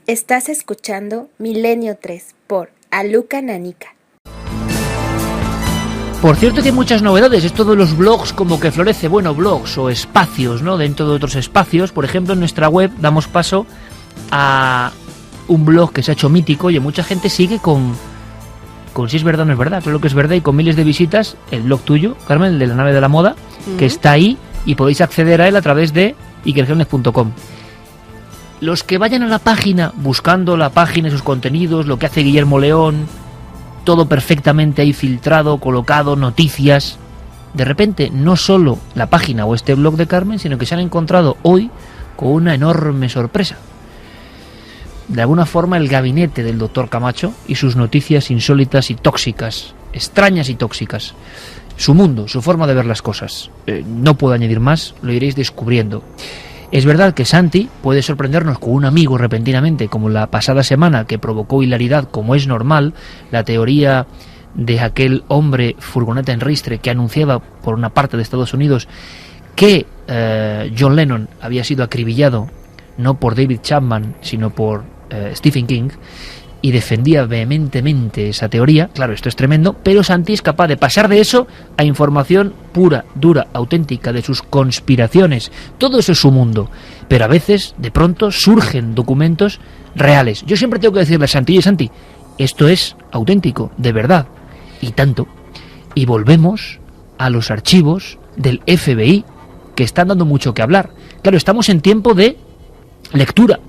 Estás escuchando Milenio 3 por Aluka Nanika. Por cierto que hay muchas novedades, esto de los blogs como que florece, bueno, blogs o espacios, ¿no? Dentro de otros espacios, por ejemplo en nuestra web damos paso a un blog que se ha hecho mítico y mucha gente sigue con si es verdad o no es verdad, creo que es verdad, y con miles de visitas, el blog tuyo, Carmen, el de la nave de la moda, que está ahí y podéis acceder a él a través de ikerjiménez.com. Los que vayan a la página, buscando la página y sus contenidos, lo que hace Guillermo León, todo perfectamente ahí filtrado, colocado, noticias. De repente, no solo la página o este blog de Carmen, sino que se han encontrado hoy con una enorme sorpresa. De alguna forma, el gabinete del doctor Camacho y sus noticias insólitas y tóxicas, extrañas y tóxicas. Su mundo, su forma de ver las cosas. No puedo añadir más, lo iréis descubriendo. Es verdad que Santi puede sorprendernos con un amigo repentinamente, como la pasada semana, que provocó hilaridad, como es normal, la teoría de aquel hombre furgoneta en ristre que anunciaba por una parte de Estados Unidos que John Lennon había sido acribillado no por David Chapman, sino por Stephen King, y defendía vehementemente esa teoría. Claro, esto es tremendo, pero Santi es capaz de pasar de eso a información pura, dura, auténtica, de sus conspiraciones. Todo eso es su mundo, pero a veces, de pronto, surgen documentos reales. Yo siempre tengo que decirle a Santi, oye Santi, esto es auténtico, de verdad, y tanto. Y volvemos a los archivos del FBI, que están dando mucho que hablar. Claro, estamos en tiempo de lectura,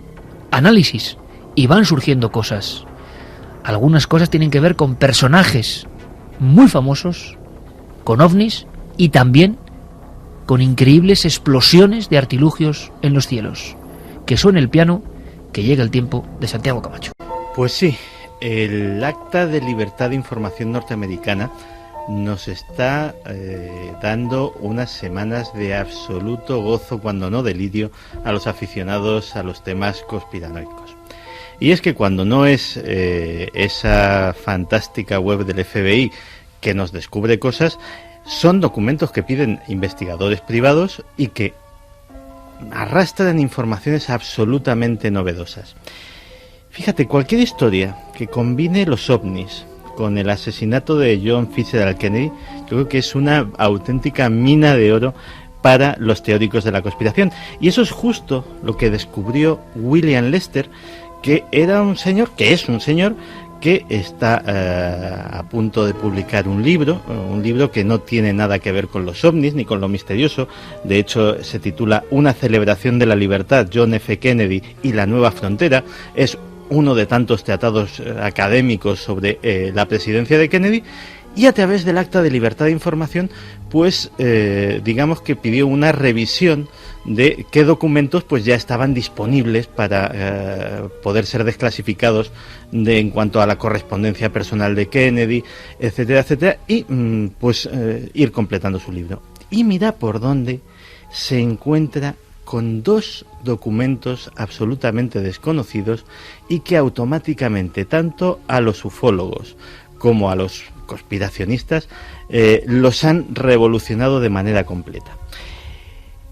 análisis, y van surgiendo cosas. Algunas cosas tienen que ver con personajes muy famosos, con ovnis y también con increíbles explosiones de artilugios en los cielos. Que suene el piano, que llega el tiempo de Santiago Camacho. Pues sí, el Acta de Libertad de Información norteamericana nos está dando unas semanas de absoluto gozo, cuando no delirio, a los aficionados a los temas conspiranoicos. Y es que cuando no es esa fantástica web del FBI que nos descubre cosas, son documentos que piden investigadores privados y que arrastran informaciones absolutamente novedosas. Fíjate, cualquier historia que combine los ovnis con el asesinato de John Fitzgerald Kennedy, yo creo que es una auténtica mina de oro para los teóricos de la conspiración. Y eso es justo lo que descubrió William Lester, que era un señor, que es un señor, que está a punto de publicar un libro que no tiene nada que ver con los ovnis ni con lo misterioso. De hecho, se titula Una celebración de la libertad, John F. Kennedy y la nueva frontera. Es uno de tantos tratados académicos sobre la presidencia de Kennedy. Y a través del Acta de Libertad de Información, pues digamos que pidió una revisión de qué documentos pues ya estaban disponibles para poder ser desclasificados en cuanto a la correspondencia personal de Kennedy, etcétera, etcétera, y ir completando su libro. Y mira por dónde se encuentra con dos documentos absolutamente desconocidos y que automáticamente tanto a los ufólogos como a los conspiracionistas los han revolucionado de manera completa.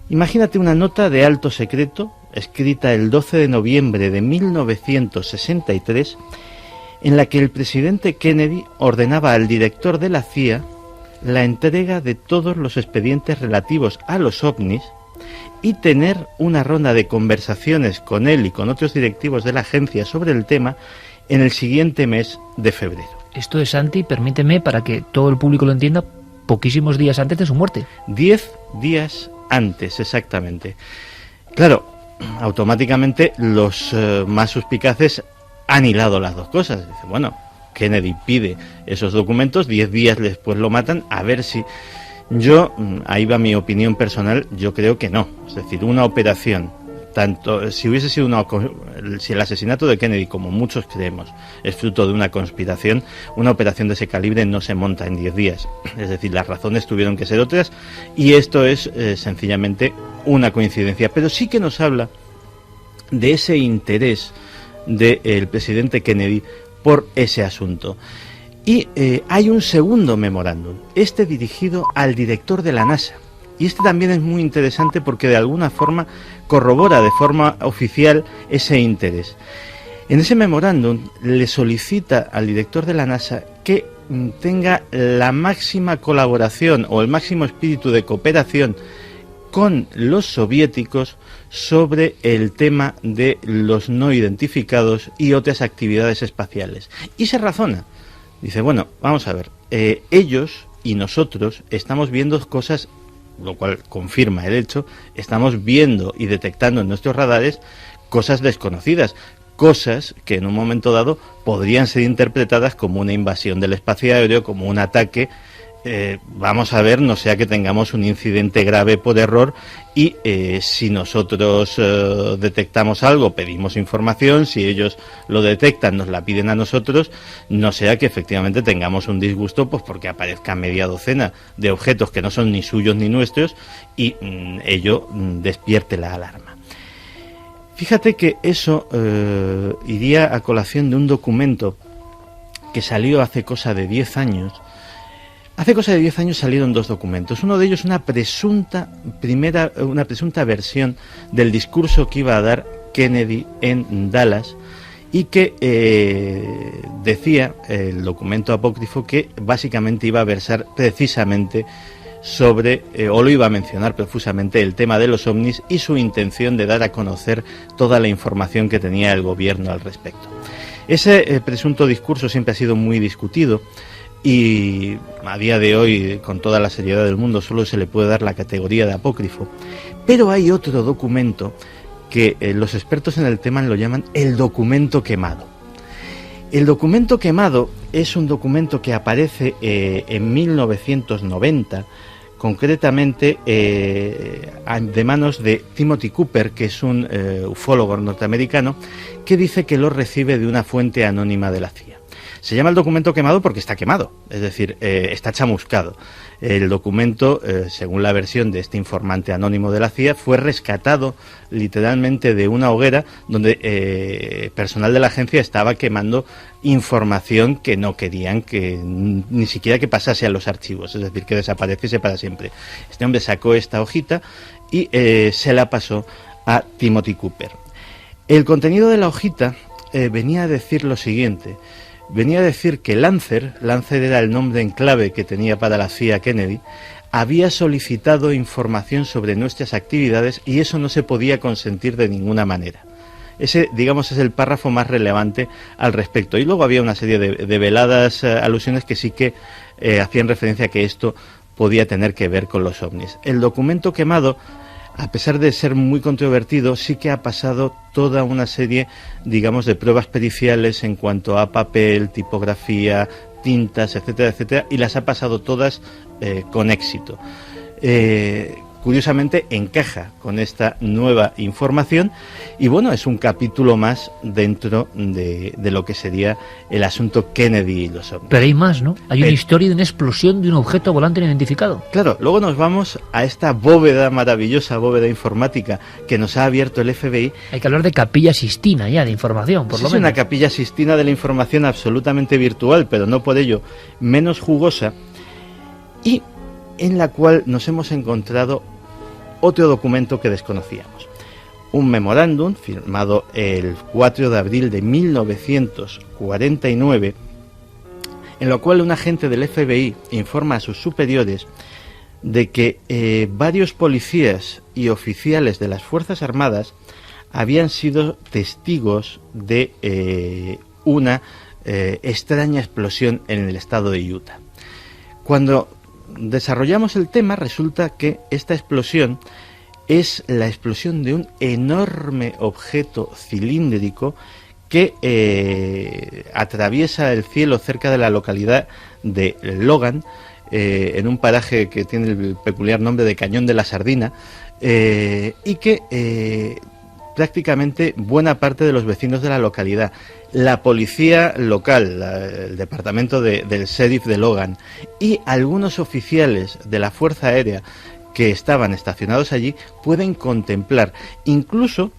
Imagínate una nota de alto secreto escrita el 12 de noviembre de 1963 en la que el presidente Kennedy ordenaba al director de la CIA la entrega de todos los expedientes relativos a los ovnis y tener una ronda de conversaciones con él y con otros directivos de la agencia sobre el tema en el siguiente mes de febrero. Esto es, Santi, permíteme, para que todo el público lo entienda, poquísimos días antes de su muerte. 10 días antes, exactamente. Claro, automáticamente los más suspicaces han hilado las dos cosas. Dice, bueno, Kennedy pide esos documentos, 10 días después lo matan, a ver si... Yo, ahí va mi opinión personal, yo creo que no. Es decir, una operación, tanto si hubiese sido si el asesinato de Kennedy, como muchos creemos, es fruto de una conspiración, una operación de ese calibre no se monta en 10 días. Es decir, las razones tuvieron que ser otras y esto es sencillamente una coincidencia. Pero sí que nos habla de ese interés del presidente Kennedy por ese asunto. Y hay un segundo memorándum, este dirigido al director de la NASA. Y este también es muy interesante porque de alguna forma corrobora de forma oficial ese interés. En ese memorándum le solicita al director de la NASA que tenga la máxima colaboración o el máximo espíritu de cooperación con los soviéticos sobre el tema de los no identificados y otras actividades espaciales. Y se razona. Dice, bueno, vamos a ver, ellos y nosotros estamos viendo cosas, lo cual confirma el hecho, estamos viendo y detectando en nuestros radares cosas desconocidas, cosas que en un momento dado podrían ser interpretadas como una invasión del espacio aéreo, como un ataque. Vamos a ver, no sea que tengamos un incidente grave por error y si nosotros detectamos algo, pedimos información, si ellos lo detectan, nos la piden a nosotros, no sea que efectivamente tengamos un disgusto pues porque aparezca media docena de objetos que no son ni suyos ni nuestros y ello despierte la alarma. Fíjate que eso iría a colación de un documento que salió hace cosa de 10 años. Hace cosa de 10 años salieron dos documentos. Uno de ellos una presunta versión del discurso que iba a dar Kennedy en Dallas y que decía el documento apócrifo que básicamente iba a versar precisamente sobre, o lo iba a mencionar profusamente, el tema de los ovnis y su intención de dar a conocer toda la información que tenía el gobierno al respecto. Ese presunto discurso siempre ha sido muy discutido y a día de hoy, con toda la seriedad del mundo, solo se le puede dar la categoría de apócrifo. Pero hay otro documento que los expertos en el tema lo llaman el documento quemado. El documento quemado es un documento que aparece en 1990, concretamente de manos de Timothy Cooper, que es un ufólogo norteamericano, que dice que lo recibe de una fuente anónima de la CIA. Se llama el documento quemado porque está quemado, es decir, está chamuscado. El documento, según la versión de este informante anónimo de la CIA, fue rescatado literalmente de una hoguera donde personal de la agencia estaba quemando información que no querían que ni siquiera que pasase a los archivos, es decir, que desapareciese para siempre. Este hombre sacó esta hojita y se la pasó a Timothy Cooper. El contenido de la hojita venía a decir lo siguiente. Venía a decir que Lancer era el nombre en clave que tenía para la CIA Kennedy, había solicitado información sobre nuestras actividades y eso no se podía consentir de ninguna manera. Ese, digamos, es el párrafo más relevante al respecto. Y luego había una serie de veladas alusiones que sí que hacían referencia a que esto podía tener que ver con los ovnis. El documento quemado, a pesar de ser muy controvertido, sí que ha pasado toda una serie, digamos, de pruebas periciales en cuanto a papel, tipografía, tintas, etcétera, etcétera, y las ha pasado todas con éxito. Curiosamente encaja con esta nueva información y bueno, es un capítulo más dentro de lo que sería el asunto Kennedy y los ovnis. Pero hay más, ¿no? Hay una historia de una explosión de un objeto volante no identificado. Claro, luego nos vamos a esta bóveda, maravillosa bóveda informática que nos ha abierto el FBI. Hay que hablar de Capilla Sistina ya, de información, por lo menos. Es una Capilla Sistina de la información absolutamente virtual, pero no por ello menos jugosa, y en la cual nos hemos encontrado otro documento que desconocíamos. Un memorándum firmado el 4 de abril de 1949, en lo cual un agente del FBI informa a sus superiores de que varios policías y oficiales de las Fuerzas Armadas habían sido testigos de una extraña explosión en el estado de Utah. Cuando desarrollamos el tema, resulta que esta explosión es la explosión de un enorme objeto cilíndrico que atraviesa el cielo cerca de la localidad de Logan, en un paraje que tiene el peculiar nombre de Cañón de la Sardina, y que prácticamente buena parte de los vecinos de la localidad, la policía local, el departamento del sheriff de Logan y algunos oficiales de la Fuerza Aérea que estaban estacionados allí pueden contemplar. Incluso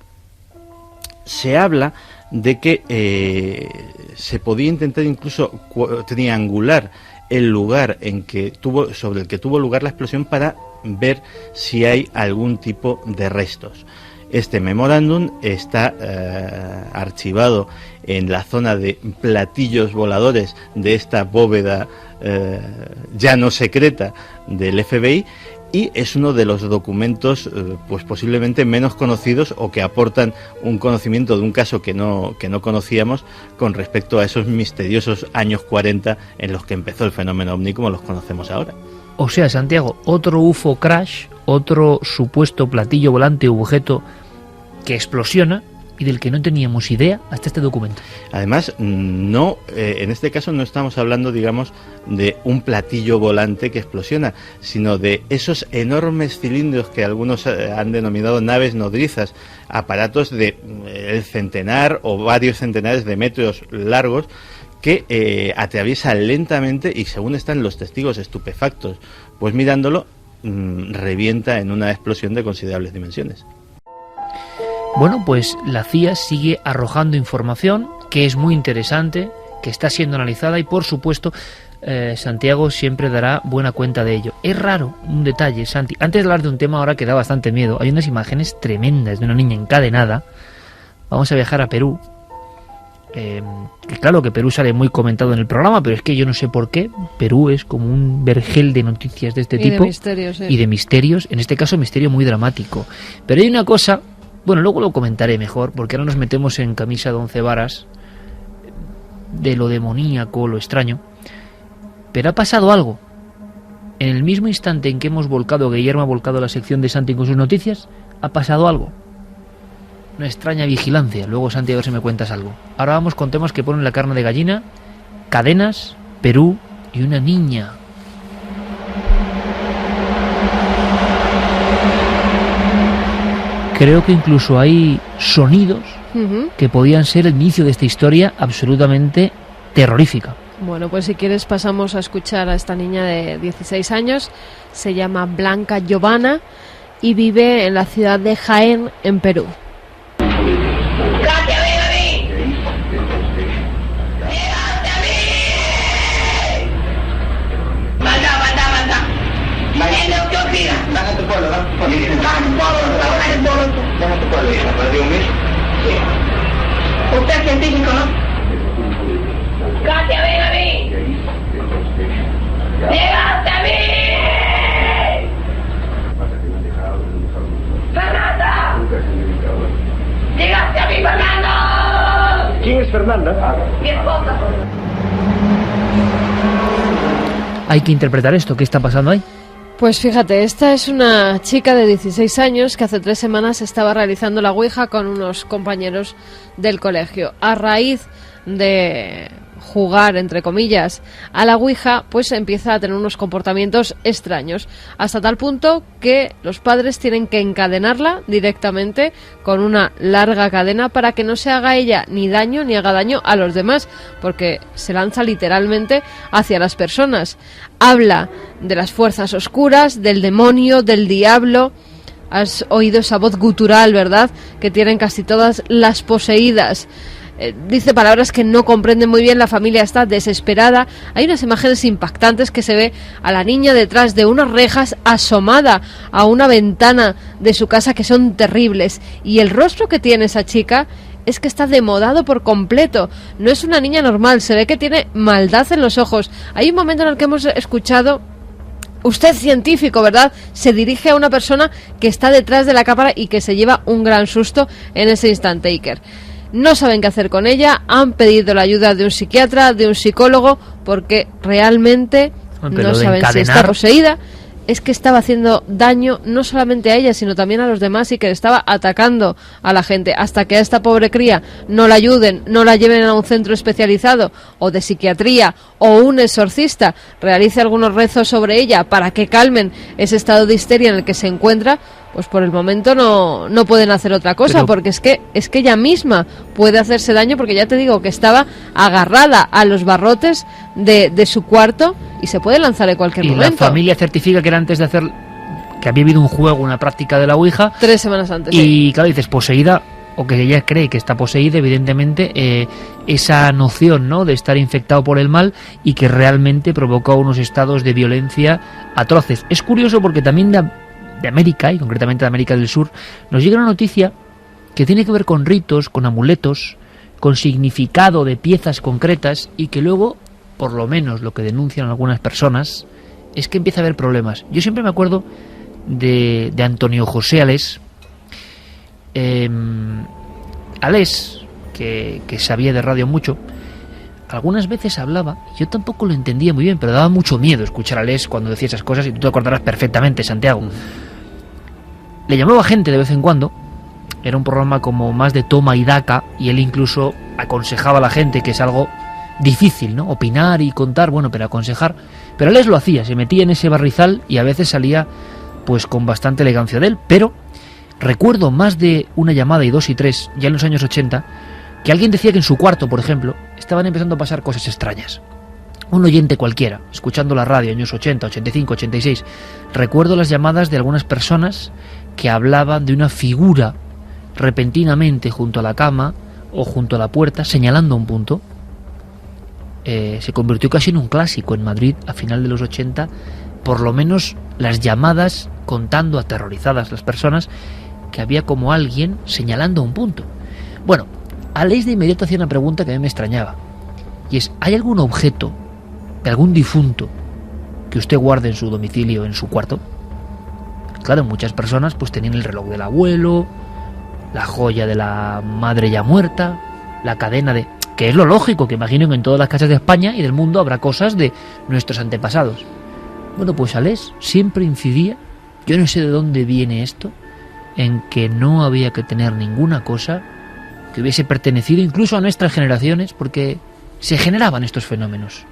se habla de que se podía intentar incluso triangular el lugar sobre el que tuvo lugar la explosión para ver si hay algún tipo de restos. Este memorándum está archivado en la zona de platillos voladores de esta bóveda ya no secreta del FBI, y es uno de los documentos pues posiblemente menos conocidos, o que aportan un conocimiento de un caso que no conocíamos con respecto a esos misteriosos años 40 en los que empezó el fenómeno ovni como los conocemos ahora. O sea, Santiago, otro UFO crash, otro supuesto platillo volante o objeto que explosiona y del que no teníamos idea hasta este documento. Además, no, en este caso no estamos hablando, digamos, de un platillo volante que explosiona, sino de esos enormes cilindros que algunos han denominado naves nodrizas, aparatos de el centenar o varios centenares de metros largos, que atraviesan lentamente y, según están los testigos estupefactos, pues mirándolo, revienta en una explosión de considerables dimensiones. Bueno, pues la CIA sigue arrojando información que es muy interesante, que está siendo analizada y, por supuesto, Santiago siempre dará buena cuenta de ello. Es raro un detalle, Santi. Antes de hablar de un tema ahora que da bastante miedo, hay unas imágenes tremendas de una niña encadenada. Vamos a viajar a Perú. Que claro que Perú sale muy comentado en el programa, pero es que yo no sé por qué. Perú es como un vergel de noticias de este tipo. De misterios, sí. Y de misterios, en este caso misterio muy dramático. Pero hay una cosa, bueno, luego lo comentaré mejor, porque ahora nos metemos en camisa de 11 varas, de lo demoníaco, lo extraño. Pero ha pasado algo. En el mismo instante en que Guillermo ha volcado la sección de Santi con sus noticias, ha pasado algo. Una extraña vigilancia. Luego, Santi, a ver si me cuentas algo. Ahora vamos con temas que ponen la carne de gallina, cadenas, Perú y una niña. Creo que incluso hay sonidos que podían ser el inicio de esta historia absolutamente terrorífica. Bueno, pues si quieres pasamos a escuchar a esta niña de 16 años. Se llama Blanca Giovanna y vive en la ciudad de Jaén, en Perú. ¡Gracias, ven a mí! ¡Llegaste a mí! ¡Manda! ¿Qué opinas? Baja tu pueblo. Baja tu pueblo, tú. Baja tu pueblo, hija, ¿para ti un mes? Sí. Usted es científico, ¿no? ¡Katia, ven a mí! ¡Llegaste a mí! ¡Fernanda! ¡Llegaste a mí, Fernando! ¿Quién es Fernanda? Mi esposa. Hay que interpretar esto. ¿Qué está pasando ahí? Pues fíjate, esta es una chica de 16 años que hace 3 semanas estaba realizando la ouija con unos compañeros del colegio. A raíz de jugar, entre comillas, a la ouija, pues empieza a tener unos comportamientos extraños, hasta tal punto que los padres tienen que encadenarla directamente con una larga cadena para que no se haga ella ni daño ni haga daño a los demás, porque se lanza literalmente hacia las personas. Habla de las fuerzas oscuras, del demonio, del diablo. Has oído esa voz gutural, ¿verdad?, que tienen casi todas las poseídas. Dice palabras que no comprenden muy bien, la familia está desesperada. Hay unas imágenes impactantes que se ve a la niña detrás de unas rejas asomada a una ventana de su casa que son terribles. Y el rostro que tiene esa chica es que está demodado por completo. No es una niña normal, se ve que tiene maldad en los ojos. Hay un momento en el que hemos escuchado: usted científico, ¿verdad? Se dirige a una persona que está detrás de la cámara y que se lleva un gran susto en ese instante, Iker. No saben qué hacer con ella, han pedido la ayuda de un psiquiatra, de un psicólogo, porque realmente no saben si está poseída. Es que estaba haciendo daño no solamente a ella, sino también a los demás, y que estaba atacando a la gente. Hasta que a esta pobre cría no la ayuden, no la lleven a un centro especializado o de psiquiatría, o un exorcista realice algunos rezos sobre ella para que calmen ese estado de histeria en el que se encuentra, pues por el momento no pueden hacer otra cosa. Pero porque es que ella misma puede hacerse daño, porque ya te digo que estaba agarrada a los barrotes de su cuarto y se puede lanzar en cualquier momento. Y la familia certifica que era antes de hacer, que había habido un juego, una práctica de la ouija. 3 semanas antes. Y sí. Claro, dices poseída, o que ella cree que está poseída, evidentemente, esa noción, ¿no?, de estar infectado por el mal, y que realmente provocó unos estados de violencia atroces. Es curioso porque también de América, y concretamente de América del Sur, nos llega una noticia que tiene que ver con ritos, con amuletos, con significado de piezas concretas y que luego, por lo menos lo que denuncian algunas personas, es que empieza a haber problemas. Yo siempre me acuerdo de Antonio José Alés, Alés, que sabía de radio mucho, algunas veces hablaba, yo tampoco lo entendía muy bien, pero daba mucho miedo escuchar a Alés cuando decía esas cosas, y tú te acordarás perfectamente, Santiago. Le llamaba gente de vez en cuando, era un programa como más de toma y daca, y él incluso aconsejaba a la gente, que es algo difícil, ¿no? Opinar y contar, bueno, pero aconsejar. Pero Alés lo hacía, se metía en ese barrizal y a veces salía pues con bastante elegancia de él, pero recuerdo más de una llamada, y 2 y 3, ya en los años 80, que alguien decía que en su cuarto, por ejemplo, estaban empezando a pasar cosas extrañas. Un oyente cualquiera, escuchando la radio, años 80, 85, 86, recuerdo las llamadas de algunas personas que hablaban de una figura repentinamente junto a la cama o junto a la puerta, señalando un punto. Se convirtió casi en un clásico en Madrid a final de los 80, por lo menos las llamadas contando, aterrorizadas las personas, que había como alguien señalando un punto. Bueno, Alés de inmediato hacía una pregunta que a mí me extrañaba, y es: ¿hay algún objeto de algún difunto que usted guarde en su domicilio, en su cuarto? Claro, muchas personas pues tenían el reloj del abuelo, la joya de la madre ya muerta, la cadena de... que es lo lógico, que imagino que en todas las casas de España y del mundo habrá cosas de nuestros antepasados. Bueno, pues Alés siempre incidía, yo no sé de dónde viene esto, en que no había que tener ninguna cosa que hubiese pertenecido incluso a nuestras generaciones, porque se generaban estos fenómenos.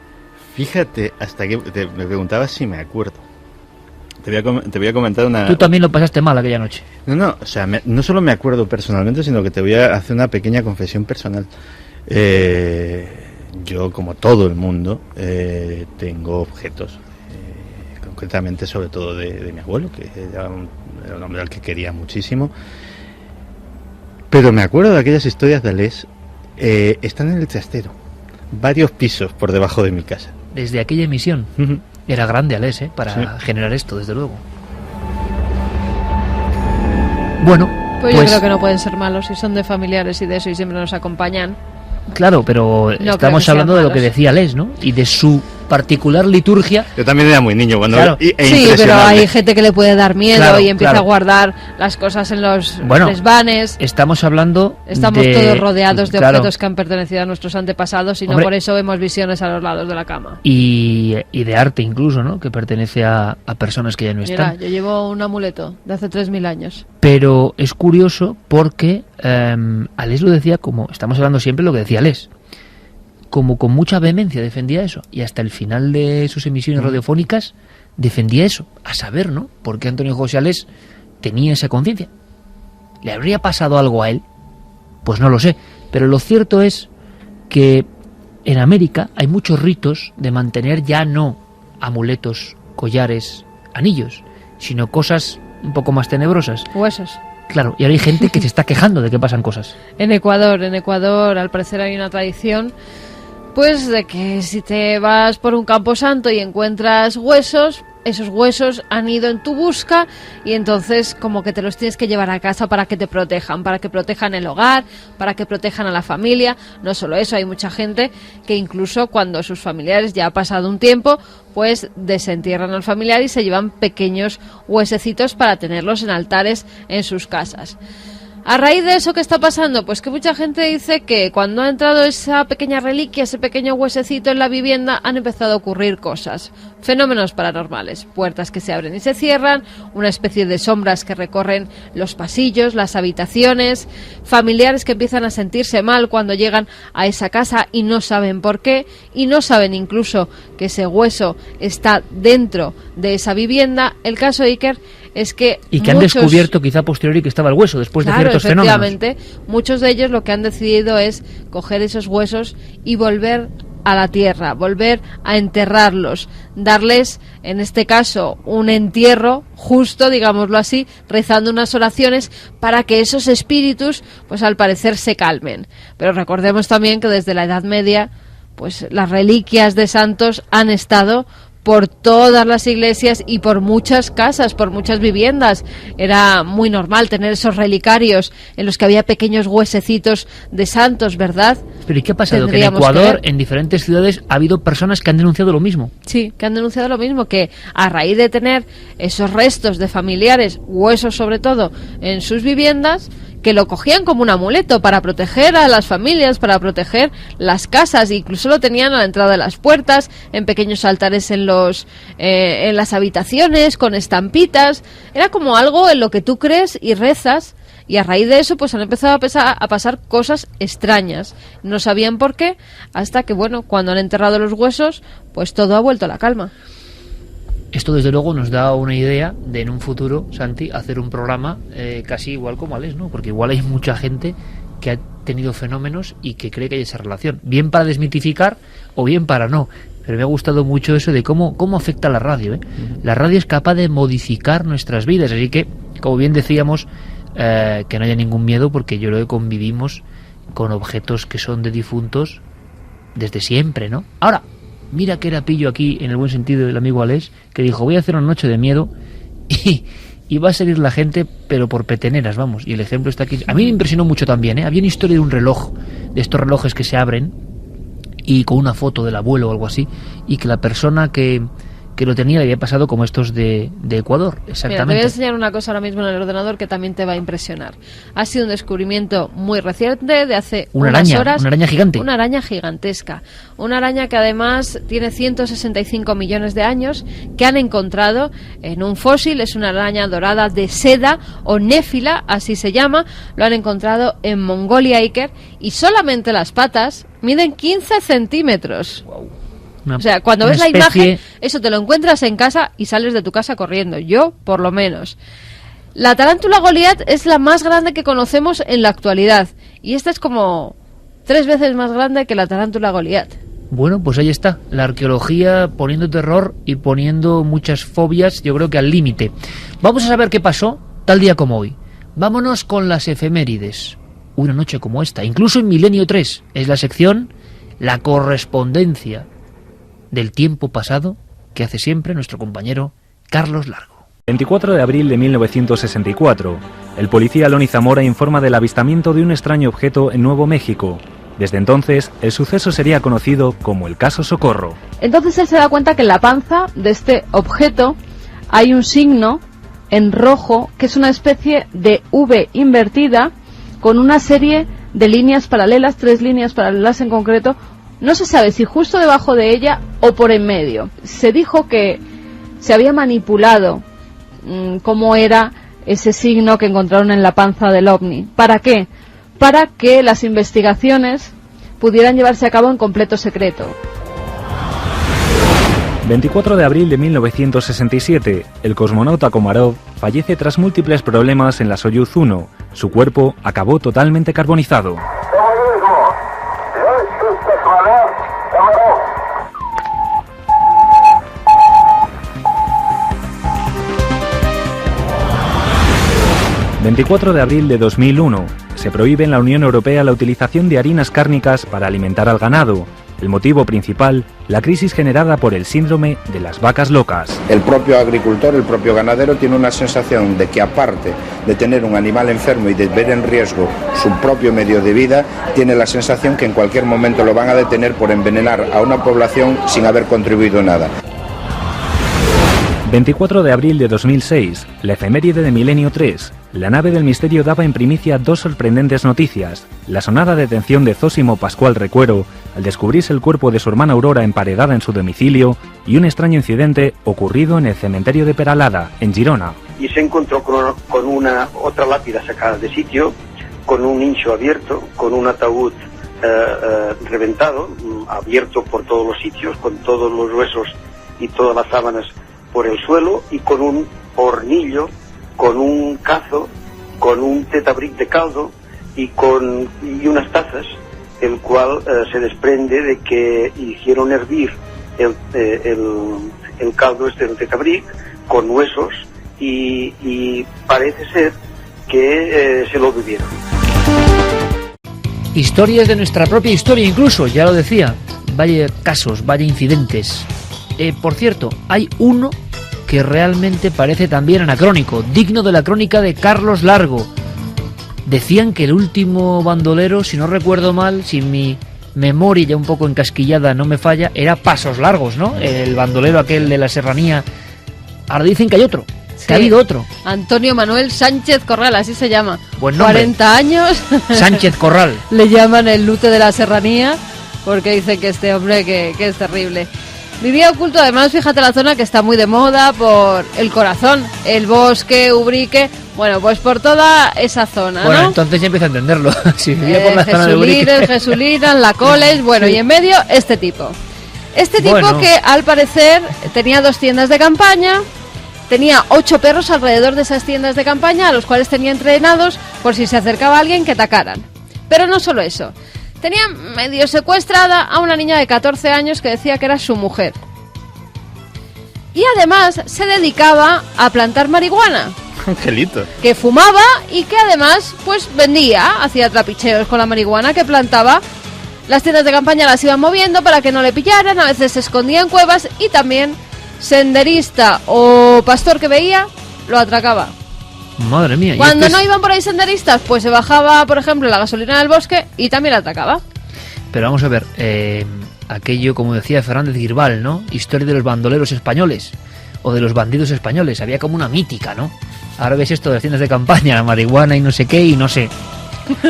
Fíjate, hasta que me preguntabas si me acuerdo. Te voy a comentar una... Tú también lo pasaste mal aquella noche. No, o sea, no solo me acuerdo personalmente, sino que te voy a hacer una pequeña confesión personal. Yo, como todo el mundo, tengo objetos, concretamente sobre todo de mi abuelo, que era un hombre al que quería muchísimo. Pero me acuerdo de aquellas historias de Alés. Están en el trastero, varios pisos por debajo de mi casa. Desde aquella emisión. Era grande Alés, para generar esto, desde luego. Bueno, pues yo creo que no pueden ser malos si son de familiares y de eso y siempre nos acompañan. Claro, pero No estamos hablando de lo que decía Alés, ¿no? Y de su particular liturgia. Yo también era muy niño cuando... Claro. Sí, pero hay gente que le puede dar miedo, claro, y empieza claro. a guardar las cosas en los Bueno, desvanes. Estamos hablando Estamos de... todos rodeados de claro. objetos que han pertenecido a nuestros antepasados y no Hombre, por eso vemos visiones a los lados de la cama. Y de arte incluso, ¿no? Que pertenece a personas que ya no Mira, están. yo llevo un amuleto de hace 3000 años. Pero es curioso porque Alés lo decía como... Estamos hablando siempre de lo que decía Alés. Como con mucha vehemencia defendía eso, y hasta el final de sus emisiones radiofónicas defendía eso, a saber, ¿no? ¿Por qué Antonio José Alés tenía esa conciencia? ¿Le habría pasado algo a él? Pues no lo sé, pero lo cierto es que en América hay muchos ritos de mantener ya no amuletos, collares, anillos, sino cosas un poco más tenebrosas. Huesos. Claro, y ahora hay gente que se está quejando de que pasan cosas. En Ecuador, al parecer hay una tradición, pues de que si te vas por un camposanto y encuentras huesos, esos huesos han ido en tu busca y entonces como que te los tienes que llevar a casa para que te protejan, para que protejan el hogar, para que protejan a la familia. No solo eso, hay mucha gente que incluso cuando sus familiares ya ha pasado un tiempo, pues desentierran al familiar y se llevan pequeños huesecitos para tenerlos en altares en sus casas. A raíz de eso, ¿qué está pasando? Pues que mucha gente dice que cuando ha entrado esa pequeña reliquia, ese pequeño huesecito en la vivienda, han empezado a ocurrir cosas. Fenómenos paranormales, puertas que se abren y se cierran, una especie de sombras que recorren los pasillos, las habitaciones, familiares que empiezan a sentirse mal cuando llegan a esa casa y no saben por qué, y no saben incluso que ese hueso está dentro de esa vivienda. El caso Iker es que y que han descubierto quizá a posteriori que estaba el hueso después de ciertos fenómenos. Efectivamente, muchos de ellos lo que han decidido es coger esos huesos y volver a la tierra, volver a enterrarlos, darles, en este caso, un entierro justo, digámoslo así, rezando unas oraciones para que esos espíritus, pues al parecer se calmen. Pero recordemos también que desde la Edad Media, pues las reliquias de santos han estado por todas las iglesias y por muchas casas, por muchas viviendas. Era muy normal tener esos relicarios en los que había pequeños huesecitos de santos, ¿verdad? Pero ¿y qué ha pasado? Que en Tendríamos Ecuador, que ver. en diferentes ciudades, ha habido personas que han denunciado lo mismo. Sí, que han denunciado lo mismo, que a raíz de tener esos restos de familiares, huesos sobre todo, en sus viviendas, que lo cogían como un amuleto para proteger a las familias, para proteger las casas, incluso lo tenían a la entrada de las puertas, en pequeños altares en las habitaciones, con estampitas. Era como algo en lo que tú crees y rezas, y a raíz de eso pues han empezado a pasar cosas extrañas. No sabían por qué, hasta que, bueno, cuando han enterrado los huesos, pues todo ha vuelto a la calma. Esto desde luego nos da una idea de en un futuro, Santi, hacer un programa casi igual como Alex, ¿no? Porque igual hay mucha gente que ha tenido fenómenos y que cree que hay esa relación, bien para desmitificar o bien para no. Pero me ha gustado mucho eso de cómo afecta la radio, ¿eh? La radio es capaz de modificar nuestras vidas, así que, como bien decíamos, que no haya ningún miedo, porque yo creo que convivimos con objetos que son de difuntos desde siempre, ¿no? Ahora, mira que era pillo aquí, en el buen sentido, del amigo Alex, que dijo, voy a hacer una noche de miedo y va a salir la gente, pero por peteneras, vamos. Y el ejemplo está aquí. A mí me impresionó mucho también, ¿eh? Había una historia de un reloj, de estos relojes que se abren, y con una foto del abuelo o algo así, y que la persona que lo tenía le había pasado como estos de Ecuador, exactamente. Mira, te voy a enseñar una cosa ahora mismo en el ordenador que también te va a impresionar. Ha sido un descubrimiento muy reciente, de hace unas horas. Una araña gigante. Una araña gigantesca. Una araña que además tiene 165 millones de años, que han encontrado en un fósil. Es una araña dorada de seda, o néfila, así se llama. Lo han encontrado en Mongolia, Iker, y solamente las patas miden 15 centímetros. Wow. O sea, cuando ves la imagen, eso te lo encuentras en casa y sales de tu casa corriendo. Yo, por lo menos. La tarántula Goliat es la más grande que conocemos en la actualidad. Y esta es como 3 veces más grande que la tarántula Goliat. Bueno, pues ahí está. La arqueología poniendo terror y poniendo muchas fobias, yo creo que al límite. Vamos a saber qué pasó tal día como hoy. Vámonos con las efemérides. Una noche como esta. Incluso en Milenio 3 es la sección La correspondencia del tiempo pasado que hace siempre nuestro compañero Carlos Largo. 24 de abril de 1964, el policía Loni Zamora informa del avistamiento de un extraño objeto en Nuevo México. Desde entonces, el suceso sería conocido como el caso Socorro. Entonces él se da cuenta que en la panza de este objeto hay un signo en rojo que es una especie de V invertida con una serie de líneas paralelas, 3 líneas paralelas en concreto. No se sabe si justo debajo de ella o por en medio. Se dijo que se había manipulado cómo era ese signo que encontraron en la panza del ovni. ¿Para qué? Para que las investigaciones pudieran llevarse a cabo en completo secreto. 24 de abril de 1967, el cosmonauta Komarov fallece tras múltiples problemas en la Soyuz 1. Su cuerpo acabó totalmente carbonizado. 24 de abril de 2001. Se prohíbe en la Unión Europea la utilización de harinas cárnicas para alimentar al ganado. El motivo principal, la crisis generada por el síndrome de las vacas locas. El propio agricultor, el propio ganadero tiene una sensación de que, aparte de tener un animal enfermo y de ver en riesgo su propio medio de vida, tiene la sensación que en cualquier momento lo van a detener por envenenar a una población sin haber contribuido nada. 24 de abril de 2006, la efeméride de Milenio 3. La nave del misterio daba en primicia 2 sorprendentes noticias. La sonada detención de Zósimo Pascual Recuero al descubrirse el cuerpo de su hermana Aurora emparedada en su domicilio, y un extraño incidente ocurrido en el cementerio de Peralada, en Girona. Y se encontró con una otra lápida sacada de sitio, con un nicho abierto, con un ataúd reventado, abierto por todos los sitios, con todos los huesos y todas las sábanas por el suelo, y con un hornillo, con un cazo, con un tetabric de caldo y unas tazas, el cual se desprende de que hicieron hervir el caldo del tetabric con huesos y parece ser que se lo bebieron. Historias de nuestra propia historia incluso, ya lo decía. Vaya casos, vaya incidentes. Por cierto, hay uno que realmente parece también anacrónico, digno de la crónica de Carlos Largo. Decían que el último bandolero, si no recuerdo mal, si mi memoria ya un poco encasquillada no me falla, era Pasos Largos, ¿no? El bandolero aquel de la serranía. Ahora dicen que hay otro, que ha habido otro. Antonio Manuel Sánchez Corral, así se llama. Buen nombre. 40 años. Sánchez Corral. Le llaman el Lute de la serranía porque dicen que este hombre que es terrible. Vivía oculto, además, fíjate la zona que está muy de moda por el Corazón, el Bosque, Ubrique, bueno, pues por toda esa zona, Bueno, ¿no? entonces ya empiezo a entenderlo. Si vivía por la zona de Jesulines, Ubrique. Jesulinas, La Coles, bueno, Sí. y en medio este tipo. Este tipo Bueno. que al parecer tenía 2 tiendas de campaña, tenía 8 perros alrededor de esas tiendas de campaña, a los cuales tenía entrenados por si se acercaba alguien que atacaran. Pero no solo eso. Tenía medio secuestrada a una niña de 14 años que decía que era su mujer. Y además se dedicaba a plantar marihuana, Angelito. que fumaba y que además pues vendía, hacía trapicheos con la marihuana que plantaba. Las tiendas de campaña las iban moviendo para que no le pillaran, a veces se escondía en cuevas y también senderista o pastor que veía lo atracaba. Madre mía. y Cuando este no es- iban por ahí senderistas, pues se bajaba, por ejemplo, la gasolina del bosque y también la atacaba. Pero vamos a ver, aquello, como decía Fernández Girbal, ¿no? Historia de los bandoleros españoles o de los bandidos españoles. Había como una mítica, ¿no? Ahora ves esto de las tiendas de campaña, la marihuana y no sé qué, y no sé.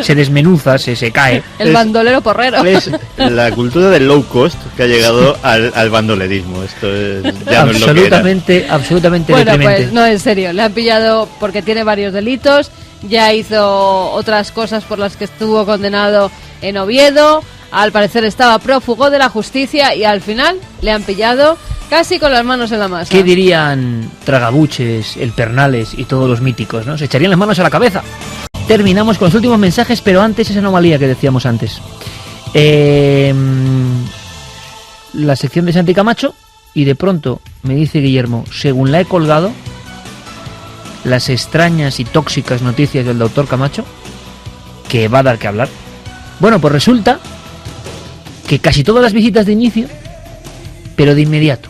Se desmenuza, se cae. El bandolero porrero. Es la cultura del low cost que ha llegado al bandolerismo. Esto ya no es lo que era. Absolutamente Bueno, deprimente. pues no, en serio, le han pillado porque tiene varios delitos, ya hizo otras cosas por las que estuvo condenado en Oviedo, al parecer estaba prófugo de la justicia y al final le han pillado casi con las manos en la masa. ¿Qué dirían Tragabuches, el Pernales y todos los míticos, ¿no? Se echarían las manos a la cabeza. Terminamos con los últimos mensajes, pero antes esa anomalía que decíamos antes. La sección de Santi Camacho, y de pronto me dice Guillermo, según la he colgado, las extrañas y tóxicas noticias del doctor Camacho, que va a dar que hablar. Bueno, pues resulta que casi todas las visitas de inicio, pero de inmediato.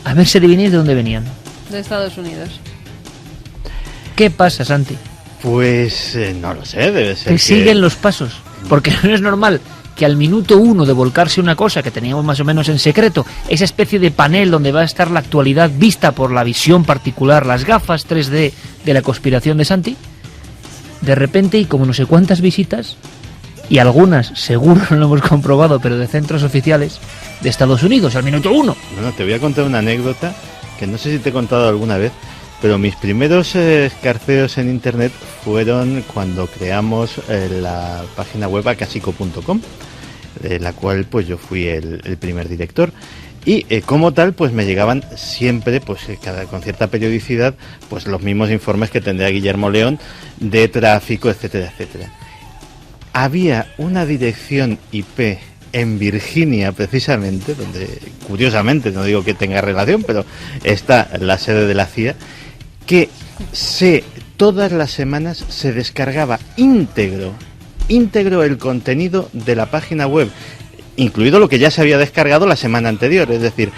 A ver si adivináis de dónde venían. De Estados Unidos. ¿Qué pasa, Santi? Pues no lo sé, debe ser Que siguen los pasos, porque no es normal que al minuto 1 de volcarse una cosa que teníamos más o menos en secreto, esa especie de panel donde va a estar la actualidad vista por la visión particular, las gafas 3D de la conspiración de Santi, de repente, y como no sé cuántas visitas, y algunas seguro no lo hemos comprobado, pero de centros oficiales de Estados Unidos, al minuto 1. Bueno, te voy a contar una anécdota que no sé si te he contado alguna vez, pero mis primeros escarceos en internet fueron cuando creamos la página web acasico.com, de la cual pues yo fui el primer director. Y como tal, pues me llegaban siempre, pues con cierta periodicidad, pues los mismos informes que tendría Guillermo León de tráfico, etcétera, etcétera. Había una dirección IP en Virginia, precisamente, donde, curiosamente, no digo que tenga relación, pero está la sede de la CIA, que todas las semanas se descargaba íntegro el contenido de la página web, incluido lo que ya se había descargado la semana anterior, es decir,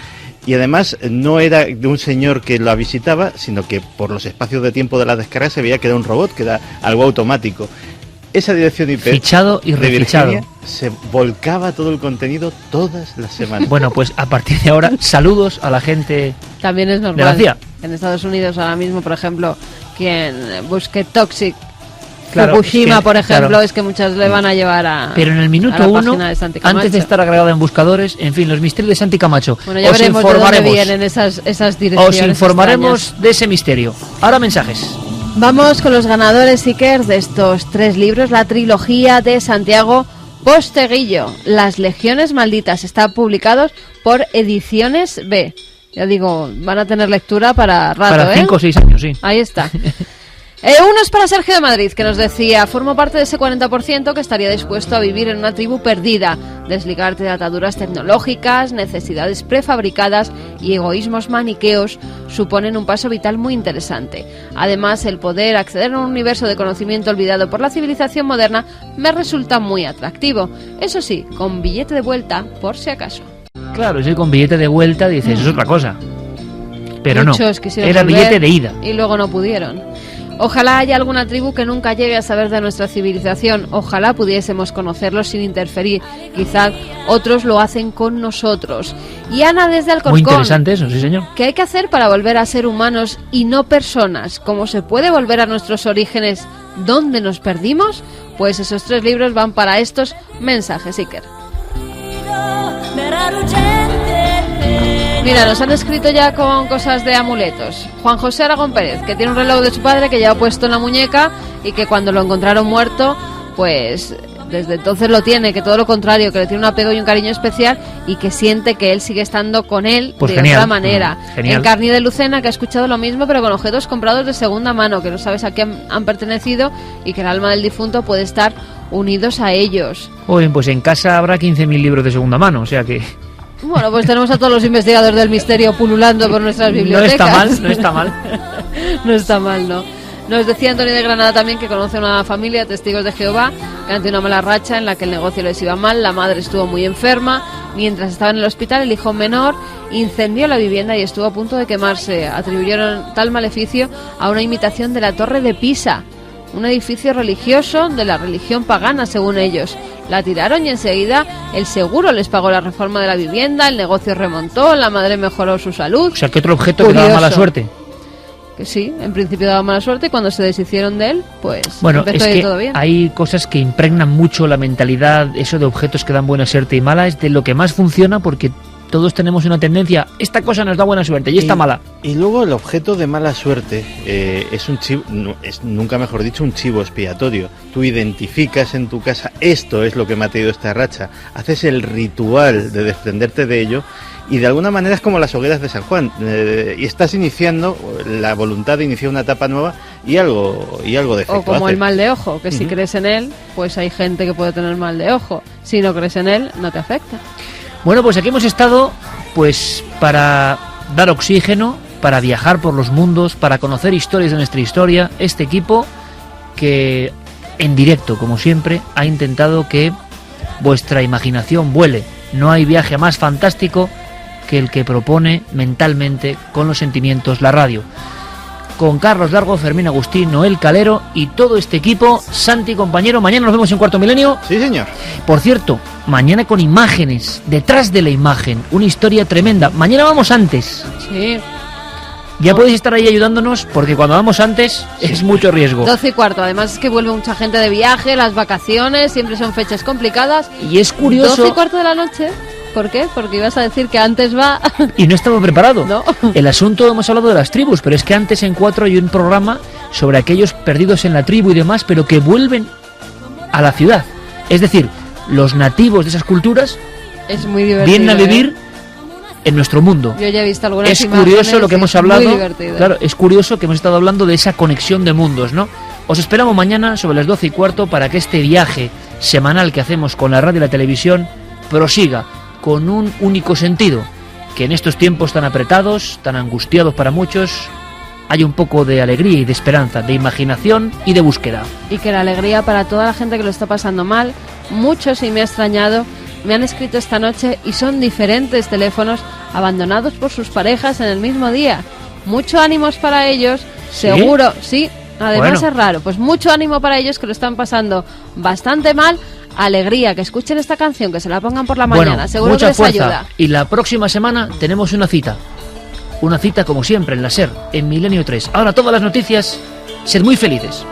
y además no era de un señor que la visitaba, sino que por los espacios de tiempo de la descarga se veía que era un robot, que era algo automático. Esa dirección IP Fichado y de refichado. Virginia se volcaba todo el contenido todas las semanas. Bueno, pues a partir de ahora, saludos a la gente También es de la normal. CIA. En Estados Unidos ahora mismo, por ejemplo, quien busque Toxic Claro, Fukushima, es que, por ejemplo, claro. es que muchas le van a llevar a Pero en el a minuto la 1, página de Santi Camacho. antes de estar agregada en buscadores, en fin, los misterios de Santi Camacho. Bueno, ya Os veremos de dónde informaremos. vienen esas direcciones Os informaremos extrañas. de ese misterio. Ahora mensajes. Vamos con los ganadores, Iker, de estos 3 libros, la trilogía de Santiago Posteguillo, Las Legiones Malditas, está publicados por Ediciones B. Ya digo, van a tener lectura para rato, Para 5 o 6 años, sí. Ahí está. Uno es para Sergio de Madrid, que nos decía: formo parte de ese 40% que estaría dispuesto a vivir en una tribu perdida, desligarte de ataduras tecnológicas, necesidades prefabricadas y egoísmos maniqueos suponen un paso vital muy interesante. Además, el poder acceder a un universo de conocimiento olvidado por la civilización moderna me resulta muy atractivo. Eso sí, con billete de vuelta, por si acaso. Claro, si con billete de vuelta dices, es otra cosa. Pero Muchos no, quisieron era volver billete de ida. y luego no pudieron. Ojalá haya alguna tribu que nunca llegue a saber de nuestra civilización. Ojalá pudiésemos conocerlos sin interferir. Quizás otros lo hacen con nosotros. Y Ana desde Alcorcón. Muy interesante eso, sí señor. ¿Qué hay que hacer para volver a ser humanos y no personas? ¿Cómo se puede volver a nuestros orígenes? ¿Dónde nos perdimos? Pues esos 3 libros van para estos mensajes, Iker. Mira, nos han escrito ya con cosas de amuletos. Juan José Aragón Pérez, que tiene un reloj de su padre que lleva puesto en la muñeca y que cuando lo encontraron muerto, pues desde entonces lo tiene, que todo lo contrario, que le tiene un apego y un cariño especial y que siente que él sigue estando con él pues de genial, otra manera. genial. Encarni de Lucena, que ha escuchado lo mismo pero con objetos comprados de segunda mano, que no sabes a quién han pertenecido y que el alma del difunto puede estar unidos a ellos. Oye, pues en casa habrá 15.000 libros de segunda mano, o sea que... Bueno, pues tenemos a todos los investigadores del misterio pululando por nuestras bibliotecas. No está mal, no está mal. No está mal, no. Nos decía Antonio de Granada también que conoce una familia de testigos de Jehová que ante una mala racha en la que el negocio les iba mal, la madre estuvo muy enferma, mientras estaba en el hospital el hijo menor incendió la vivienda y estuvo a punto de quemarse. Atribuyeron tal maleficio a una imitación de la Torre de Pisa, un edificio religioso de la religión pagana según ellos. La tiraron y enseguida el seguro les pagó la reforma de la vivienda, el negocio remontó, la madre mejoró su salud. O sea, que otro objeto que daba mala suerte. Que sí, en principio daba mala suerte y cuando se deshicieron de él, pues bueno, empezó es a ir que todo bien. Hay cosas que impregnan mucho la mentalidad, eso de objetos que dan buena suerte y mala, es de lo que más funciona porque todos tenemos una tendencia, esta cosa nos da buena suerte y esta mala. Y luego el objeto de mala suerte es un chivo, nunca mejor dicho, un chivo expiatorio. Tú identificas en tu casa, esto es lo que me ha traído esta racha, haces el ritual de desprenderte de ello y de alguna manera es como las hogueras de San Juan, y estás iniciando la voluntad de iniciar una etapa nueva y algo defecto o como hace. el mal de ojo, que si crees en él, pues hay gente que puede tener mal de ojo. Si no crees en él, no te afecta. Bueno, pues aquí hemos estado pues para dar oxígeno, para viajar por los mundos, para conocer historias de nuestra historia. Este equipo que en directo, como siempre, ha intentado que vuestra imaginación vuele. No hay viaje más fantástico que el que propone mentalmente con los sentimientos la radio. Con Carlos Largo, Fermín Agustín, Noel Calero y todo este equipo. Santi, compañero, mañana nos vemos en Cuarto Milenio. Sí, señor. Por cierto, mañana con imágenes, detrás de la imagen, una historia tremenda. Mañana vamos antes. Sí. Ya podéis estar ahí ayudándonos porque cuando vamos antes es mucho riesgo. 12:15, además es que vuelve mucha gente de viaje, las vacaciones, siempre son fechas complicadas. Y es curioso... 12:15 de la noche... ¿Por qué? Porque ibas a decir que antes va... Y no estaba preparado. No. El asunto, hemos hablado de las tribus, pero es que antes en 4 hay un programa sobre aquellos perdidos en la tribu y demás, pero que vuelven a la ciudad. Es decir, los nativos de esas culturas es muy divertido, vienen a vivir en nuestro mundo. Yo ya he visto algunas Es imágenes, curioso lo que hemos hablado. Muy divertido. Claro, es curioso que hemos estado hablando de esa conexión de mundos, ¿no? Os esperamos mañana sobre las 12:15 para que este viaje semanal que hacemos con la radio y la televisión prosiga con un único sentido, que en estos tiempos tan apretados, tan angustiados para muchos, haya un poco de alegría y de esperanza, de imaginación y de búsqueda. Y que la alegría para toda la gente que lo está pasando mal. Muchos, y me ha extrañado, me han escrito esta noche y son diferentes teléfonos abandonados por sus parejas en el mismo día. Mucho ánimos para ellos, seguro, sí, además es raro, pues mucho ánimo para ellos que lo están pasando bastante mal. Alegría, que escuchen esta canción, que se la pongan por la mañana, seguro mucha que les fuerza. ayuda. Y la próxima semana tenemos una cita como siempre en la SER, en Milenio 3. Ahora todas las noticias, sed muy felices.